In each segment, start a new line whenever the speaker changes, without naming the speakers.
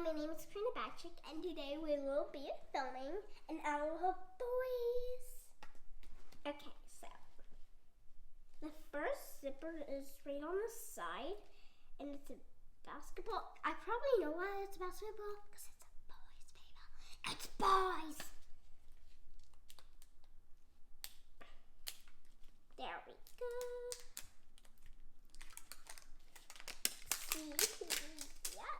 my name is Karina Backchick, and today we will be filming an L.O.L boys. Okay, so the first zipper is right on the side, and it's a basketball. I probably know why it's a basketball, because it's a boys, baby. It's boys! There we go. See who we get.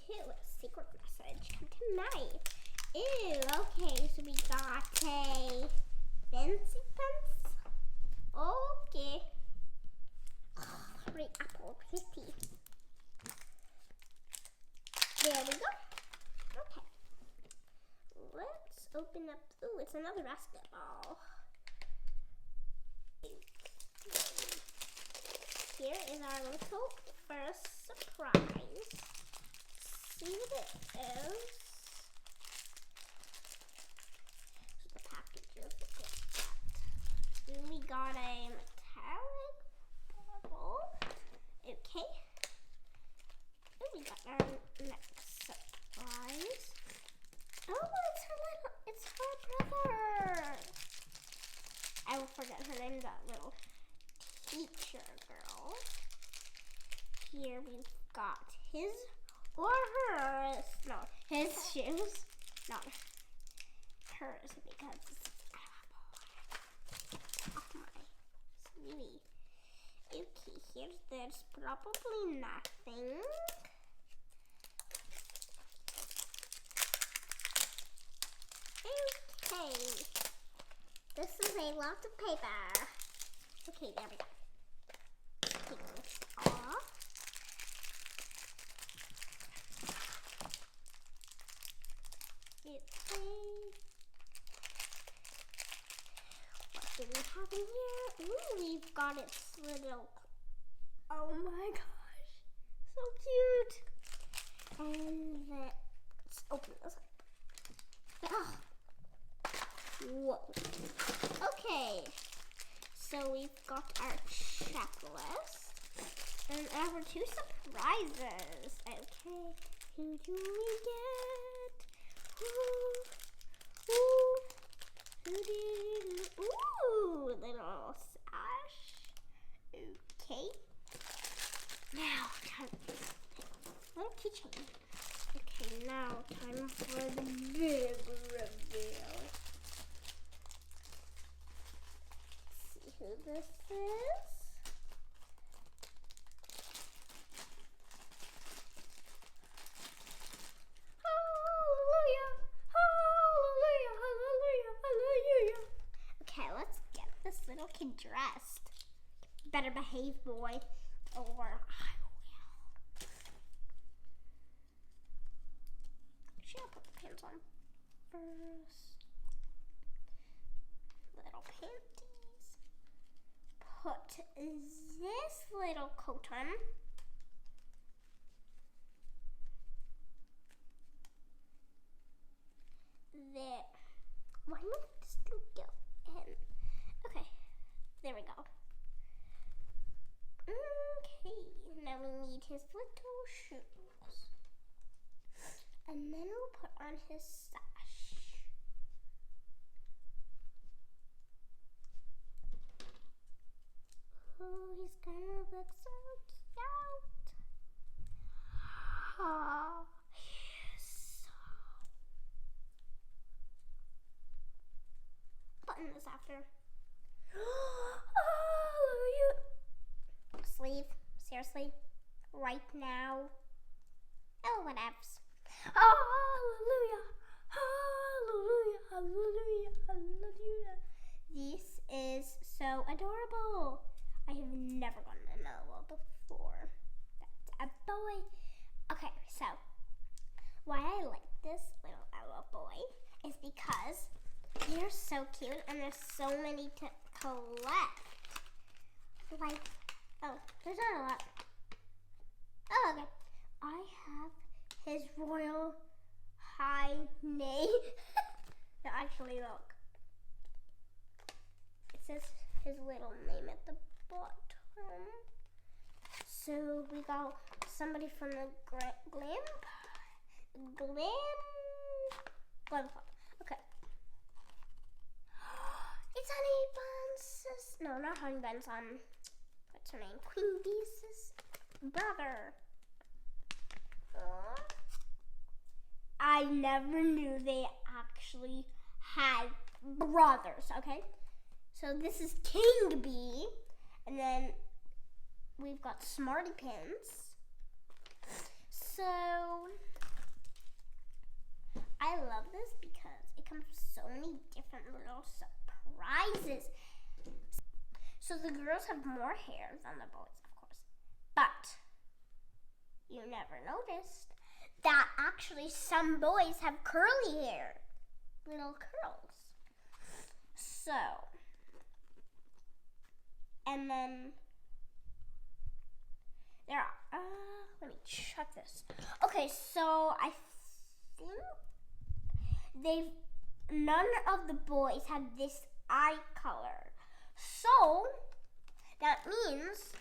Ew, a secret message. Come tonight. Ew, okay, so we got a fancy pants. Okay. Great apple, pretty. There we go. Okay. Let's open up. Ooh, it's another basketball. Here is our little first surprise. See what it is. So the package is like that. Then we got a metallic bottle. Okay. Then we got our next surprise. Oh, it's her brother. I will forget her name, that little teacher girl. Here we've got his or hers. No, his shoes. Not hers, because it's oh my sweetie. Okay, there's probably nothing. Okay. This is a lot of paper. Okay, there we go. Take this off. Okay. What do we have in here? Ooh, we've got its little. Oh my gosh, so cute. And let's open this up. Oh. Whoa. Okay. So we've got our checklist and our two surprises. Okay, who do we get? Ooh, little sash. Okay. Now, little keychain. Okay, now time for the big reveal. Who this is? Hallelujah! Hallelujah! Hallelujah! Hallelujah! Okay, let's get this little kid dressed. Better behave, boy, or I will. Should I put the pants on first? Little panties. Put this little coat on. There. Why would this thing go in? Okay, there we go. Okay, now we need his little shoes. And then we'll put on his sash. Oh, he's gonna look so cute. Oh, he's so. Button this after. Hallelujah. Sleeve, seriously, right now. Oh, whatevs. Hallelujah. Hallelujah. Hallelujah. Hallelujah. This is so adorable. I have never gotten an L.O.L before. That's a boy. Okay, so why I like this little L.O.L boy is because they're so cute and there's so many to collect. Like, oh, there's not a lot. Oh, okay. I have his royal highness. No, actually, look. It says his little name at the bottom. So we got somebody from the glam club. Okay. It's Honey Bun's no, not Honey Bun's. What's her name? Queen Bee's brother. I never knew they actually had brothers. Okay, so this is King Bee, and then we've got Smarty Pants. So I love this because it comes with so many different little surprises. So the girls have more hair than the boys, of course. But you never noticed that actually some boys have curly hair. Little curls. So, and then there are, let me check this. Okay, so I think none of the boys have this eye color. So, that means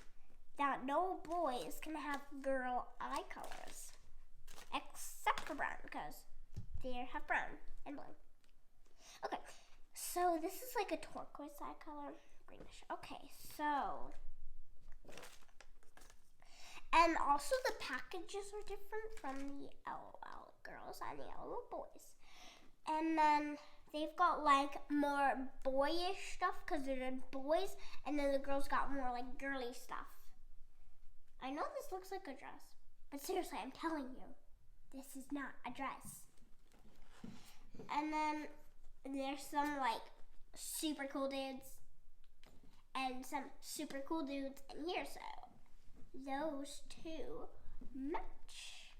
that no boys can have girl eye colors. Except for brown, because they have brown and blue. Okay, so this is like a turquoise eye color. Greenish. Okay, so. And also the packages are different from the L.O.L girls and the L.O.L boys. And then they've got like more boyish stuff because they're the boys, and then the girls got more like girly stuff. I know this looks like a dress, but seriously, I'm telling you, this is not a dress. And then there's some like super cool dudes and some super cool dudes in here, so those two match.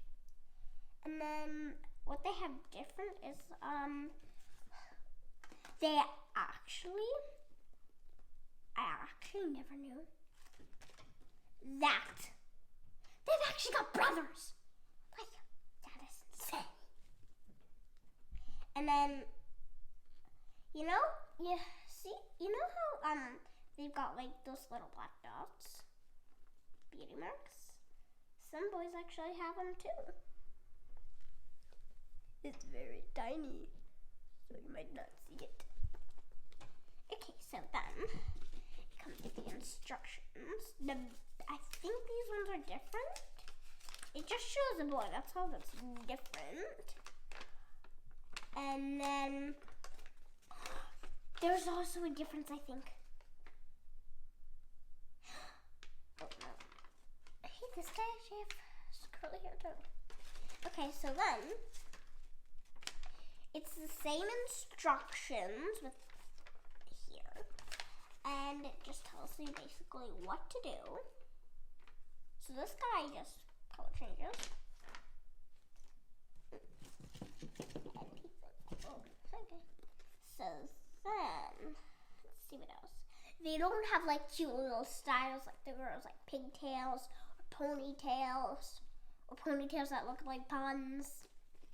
And then what they have different is I actually never knew that they've actually got brothers. Like, that is insane. And then you know how they've got like those little black dots, beauty marks? Some boys actually have them too. It's very tiny, so you might not see it. Okay, so then it comes with the instructions. I think these ones are different. It just shows a boy, that's all that's different. And then there's also a difference, I think. Oh no. Hey, this guy actually has curly hair too. Okay, so then it's the same instructions with here, and it just tells you basically what to do. So this guy just color changes. Oh, okay. So then, let's see what else. They don't have like cute little styles like the girls, like pigtails or ponytails that look like puns.